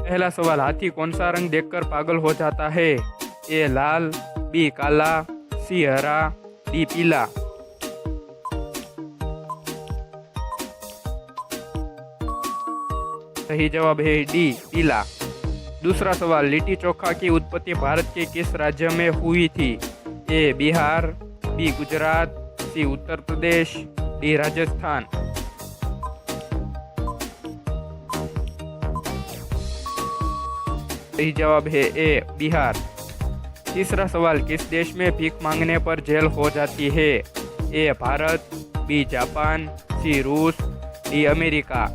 पहला सवाल, हाथी कौन सा रंग देखकर पागल हो जाता है? ए लाल, बी काला, सी हरा, डी पीला। सही जवाब है डी पीला। दूसरा सवाल, लिट्टी चोखा की उत्पत्ति भारत के किस राज्य में हुई थी? ए बिहार, बी गुजरात, सी उत्तर प्रदेश, डी राजस्थान। सही जवाब है ए बिहार। तीसरा सवाल, किस देश में भीख मांगने पर जेल हो जाती है? ए भारत, बी जापान, सी रूस, डी अमेरिका।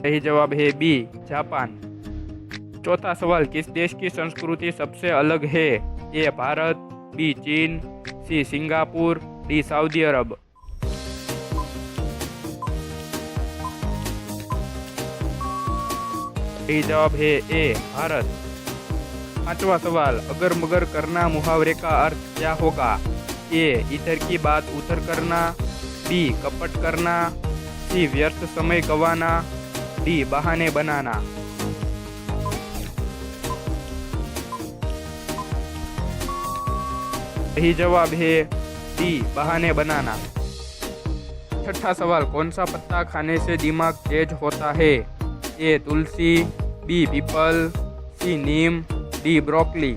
सही जवाब है बी जापान। चौथा सवाल, किस देश की संस्कृति सबसे अलग है? ए भारत, बी चीन, सी सिंगापुर, डी सऊदी अरब। सही जवाब है ए भारत। पांचवा सवाल, अगर मगर करना मुहावरे का अर्थ क्या होगा? ए इधर की बात उधर करना, बी कपट करना, सी व्यर्थ समय गंवाना, डी बहाने बनाना। सही जवाब है डी बहाने बनाना। छठा सवाल, कौन सा पत्ता खाने से दिमाग तेज होता है? ए तुलसी, बी पीपल, सी नीम, डी ब्रोकली।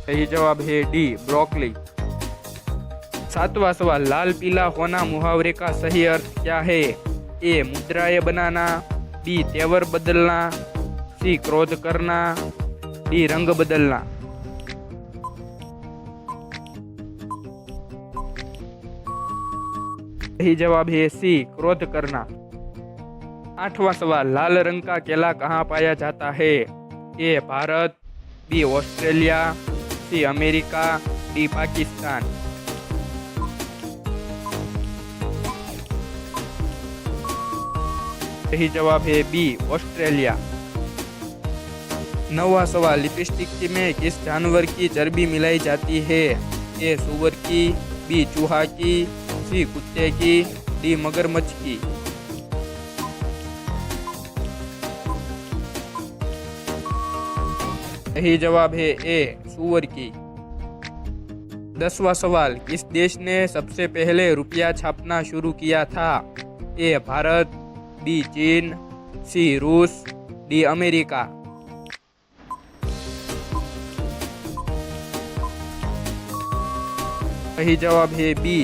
सही जवाब है डी ब्रोकली। सातवां सवाल, लाल पीला होना मुहावरे का सही अर्थ क्या है? ए मुद्राएं बनाना, बी तेवर बदलना, सी क्रोध करना, डी रंग बदलना। सही जवाब है सी क्रोध करना। आठवां सवाल, लाल रंग का केला कहाँ पाया जाता है? A Bharat, B Australia, C America, D Pakistan. सही जवाब है बी ऑस्ट्रेलिया। नौवां सवाल, लिपस्टिक में किस जानवर की चर्बी मिलाई जाती है? ए सुअर की, बी चूहा की, सी कुत्ते की, डी मगरमच्छ की। सही जवाब है ए सुअर की। 10वां सवाल, किस देश ने सबसे पहले रुपया छापना शुरू किया था? ए भारत, बी चीन, सी रूस, डी अमेरिका। सही जवाब है बी